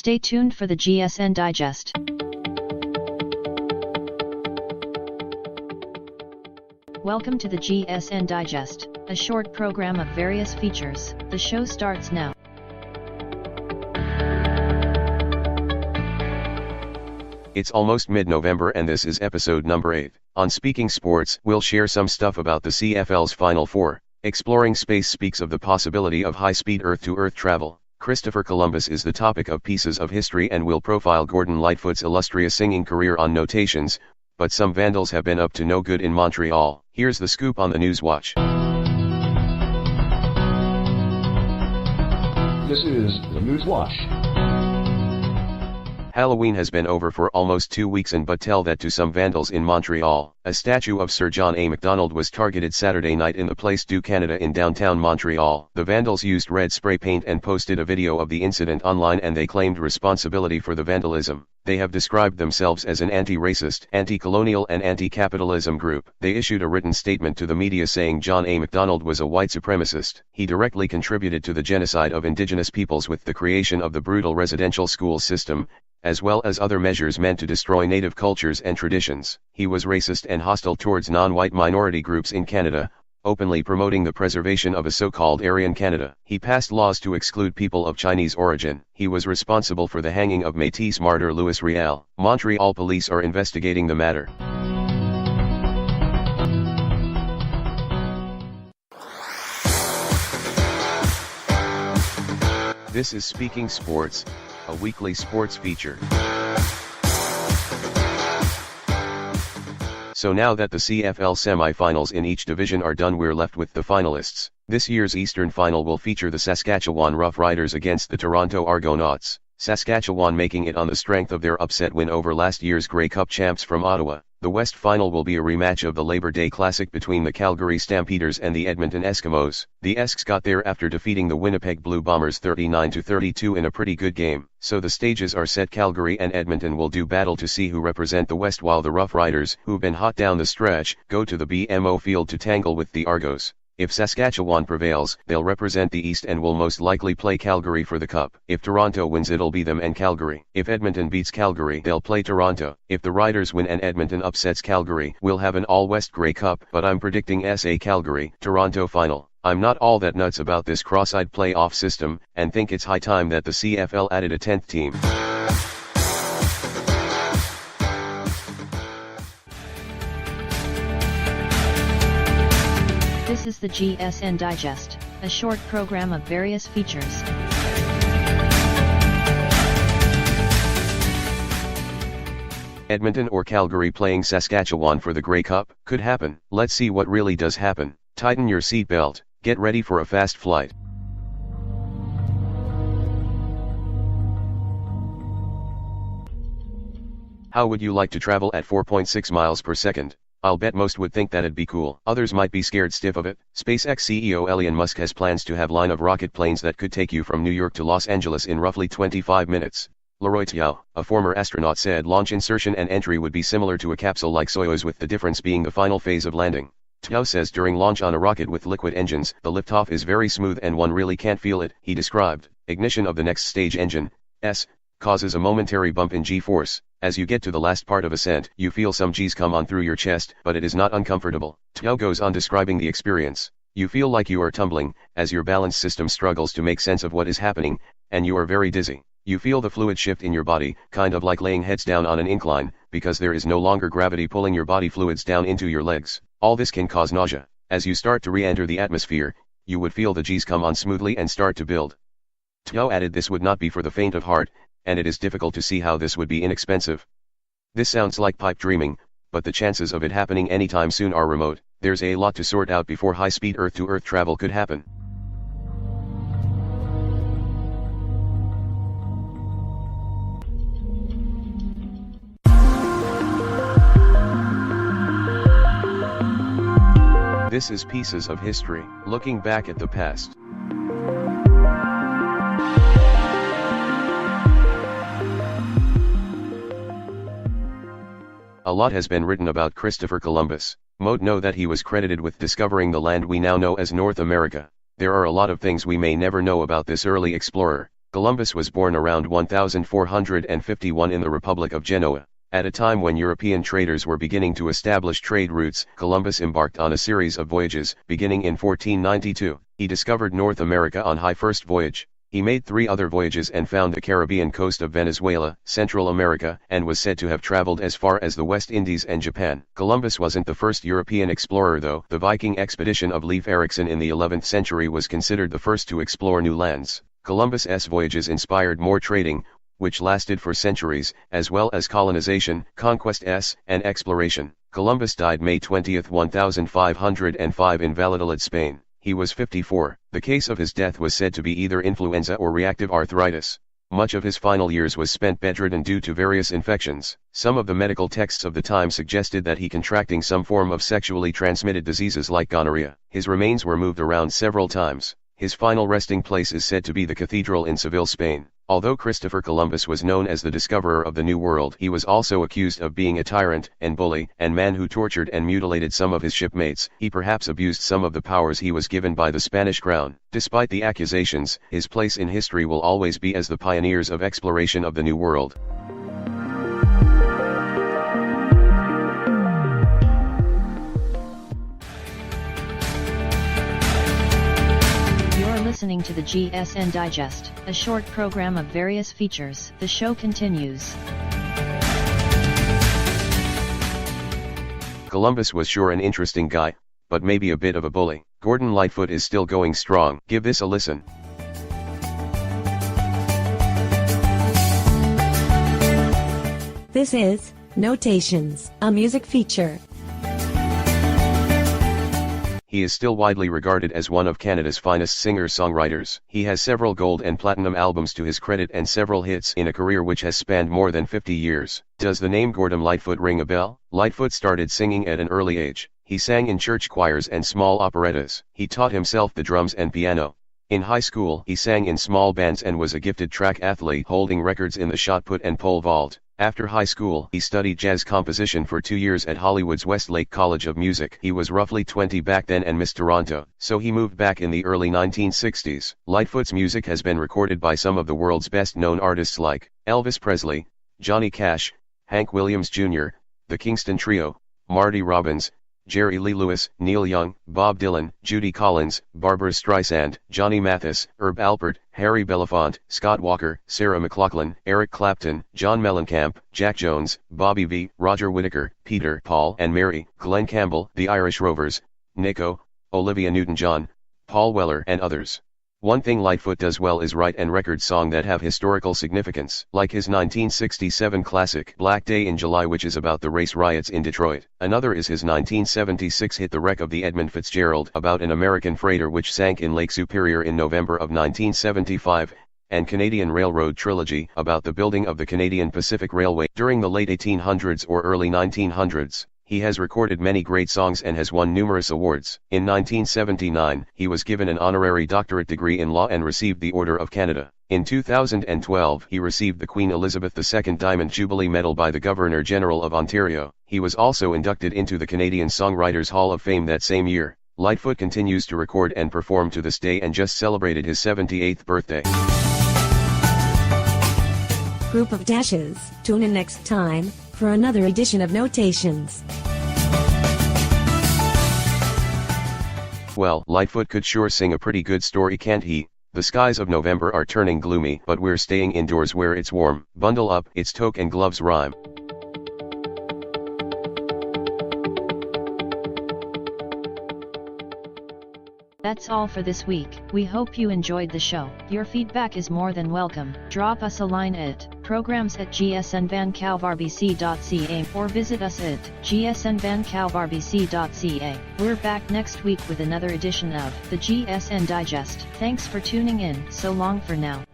Stay tuned for the GSN Digest. Welcome to the GSN Digest, a short program of various features. The show starts now. It's almost mid-November and this is episode number 8. On Speaking Sports, we'll share some stuff about the CFL's Final Four. Exploring Space speaks of the possibility of high-speed Earth-to-Earth travel. Christopher Columbus is the topic of Pieces of History and will profile Gordon Lightfoot's illustrious singing career on Notations, but some vandals have been up to no good in Montreal. Here's the scoop on the News Watch. This is the News Watch. Halloween has been over for almost 2 weeks and but tell that to some vandals in Montreal. A statue of Sir John A. Macdonald was targeted Saturday night in the Place du Canada in downtown Montreal. The vandals used red spray paint and posted a video of the incident online and they claimed responsibility for the vandalism. They have described themselves as an anti-racist, anti-colonial and anti-capitalism group. They issued a written statement to the media saying John A. Macdonald was a white supremacist. He directly contributed to the genocide of Indigenous peoples with the creation of the brutal residential school system, as well as other measures meant to destroy native cultures and traditions. He was racist and hostile towards non-white minority groups in Canada, openly promoting the preservation of a so-called Aryan Canada. He passed laws to exclude people of Chinese origin. He was responsible for the hanging of Métis martyr Louis Riel. Montreal police are investigating the matter. This is Speaking Sports, a weekly sports feature. So now that the CFL semi-finals in each division are done, we're left with the finalists. This year's Eastern Final will feature the Saskatchewan Roughriders against the Toronto Argonauts. Saskatchewan making it on the strength of their upset win over last year's Grey Cup champs from Ottawa. The West Final will be a rematch of the Labor Day Classic between the Calgary Stampeders and the Edmonton Eskimos. The Esks got there after defeating the Winnipeg Blue Bombers 39-32 in a pretty good game. So the stages are set. Calgary and Edmonton will do battle to see who represent the West, while the Rough Riders, who've been hot down the stretch, go to the BMO field to tangle with the Argos. If Saskatchewan prevails, they'll represent the East and will most likely play Calgary for the Cup. If Toronto wins, it'll be them and Calgary. If Edmonton beats Calgary, they'll play Toronto. If the Riders win and Edmonton upsets Calgary, we'll have an all-West Grey Cup, but I'm predicting SA Calgary, Toronto final. I'm not all that nuts about this cross-eyed playoff system, and think it's high time that the CFL added a 10th team. This is the GSN Digest, a short program of various features. Edmonton or Calgary playing Saskatchewan for the Grey Cup? Could happen. Let's see what really does happen. Tighten your seatbelt, get ready for a fast flight. How would you like to travel at 4.6 miles per second? I'll bet most would think that'd be cool. Others might be scared stiff of it. SpaceX CEO Elon Musk has plans to have line of rocket planes that could take you from New York to Los Angeles in roughly 25 minutes. Leroy Tiao, a former astronaut, said launch insertion and entry would be similar to a capsule like Soyuz, with the difference being the final phase of landing. Tiao says during launch on a rocket with liquid engines, the liftoff is very smooth and one really can't feel it. He described ignition of the next stage engine, S, causes a momentary bump in G-force. As you get to the last part of ascent, you feel some G's come on through your chest, but it is not uncomfortable. Tiao goes on describing the experience. You feel like you are tumbling, as your balance system struggles to make sense of what is happening, and you are very dizzy. You feel the fluid shift in your body, kind of like laying heads down on an incline, because there is no longer gravity pulling your body fluids down into your legs. All this can cause nausea. As you start to re-enter the atmosphere, you would feel the G's come on smoothly and start to build. Tiao added this would not be for the faint of heart, and it is difficult to see how this would be inexpensive. This sounds like pipe dreaming, but the chances of it happening anytime soon are remote. There's a lot to sort out before high-speed Earth-to-Earth travel could happen. This is Pieces of History, looking back at the past. A lot has been written about Christopher Columbus. Most know that he was credited with discovering the land we now know as North America. There are a lot of things we may never know about this early explorer. Columbus was born around 1451 in the Republic of Genoa. At a time when European traders were beginning to establish trade routes, Columbus embarked on a series of voyages. Beginning in 1492, he discovered North America on his first voyage. He made 3 other voyages and found the Caribbean coast of Venezuela, Central America, and was said to have traveled as far as the West Indies and Japan. Columbus wasn't the first European explorer though. The Viking expedition of Leif Erikson in the 11th century was considered the first to explore new lands. Columbus's voyages inspired more trading, which lasted for centuries, as well as colonization, conquest, and exploration. Columbus died May 20, 1505 in Valladolid, Spain. He was 54. The case of his death was said to be either influenza or reactive arthritis. Much of his final years was spent bedridden due to various infections. Some of the medical texts of the time suggested that he contracting some form of sexually transmitted diseases like gonorrhea. His remains were moved around several times. His final resting place is said to be the cathedral in Seville, Spain. Although Christopher Columbus was known as the discoverer of the New World, he was also accused of being a tyrant and bully and man who tortured and mutilated some of his shipmates. He perhaps abused some of the powers he was given by the Spanish crown. Despite the accusations, his place in history will always be as the pioneers of exploration of the New World. Listening to the GSN Digest, a short program of various features. The show continues. Columbus was sure an interesting guy, but maybe a bit of a bully. Gordon Lightfoot is still going strong. Give this a listen. This is Notations, a music feature. He is still widely regarded as one of Canada's finest singer-songwriters. He has several gold and platinum albums to his credit and several hits in a career which has spanned more than 50 years. Does the name Gordon Lightfoot ring a bell? Lightfoot started singing at an early age. He sang in church choirs and small operettas. He taught himself the drums and piano. In high school, he sang in small bands and was a gifted track athlete, holding records in the shot put and pole vault. After high school, he studied jazz composition for 2 years at Hollywood's Westlake College of Music. He was roughly 20 back then and Miss Toronto, so he moved back in the early 1960s. Lightfoot's music has been recorded by some of the world's best-known artists like Elvis Presley, Johnny Cash, Hank Williams Jr., the Kingston Trio, Marty Robbins, Jerry Lee Lewis, Neil Young, Bob Dylan, Judy Collins, Barbra Streisand, Johnny Mathis, Herb Alpert, Harry Belafonte, Scott Walker, Sarah McLachlan, Eric Clapton, John Mellencamp, Jack Jones, Bobby Vee, Roger Whittaker, Peter, Paul and Mary, Glenn Campbell, the Irish Rovers, Nico, Olivia Newton-John, Paul Weller and others. One thing Lightfoot does well is write and record songs that have historical significance, like his 1967 classic Black Day in July, which is about the race riots in Detroit. Another is his 1976 hit The Wreck of the Edmund Fitzgerald, about an American freighter which sank in Lake Superior in November of 1975, and Canadian Railroad Trilogy, about the building of the Canadian Pacific Railway during the late 1800s or early 1900s. He has recorded many great songs and has won numerous awards. In 1979, he was given an honorary doctorate degree in law and received the Order of Canada. In 2012, he received the Queen Elizabeth II Diamond Jubilee Medal by the Governor-General of Ontario. He was also inducted into the Canadian Songwriters Hall of Fame that same year. Lightfoot continues to record and perform to this day and just celebrated his 78th birthday. Group of Dashes, tune in next time for another edition of Notations. Well, Lightfoot could sure sing a pretty good story, can't he? The skies of November are turning gloomy, but we're staying indoors where it's warm. Bundle up, it's toque and gloves rhyme. That's all for this week. We hope you enjoyed the show. Your feedback is more than welcome. Drop us a line at programs@gsnvancalvarbc.ca or visit us at gsnvancalvarbc.ca. We're back next week with another edition of the GSN Digest. Thanks for tuning in. So long for now.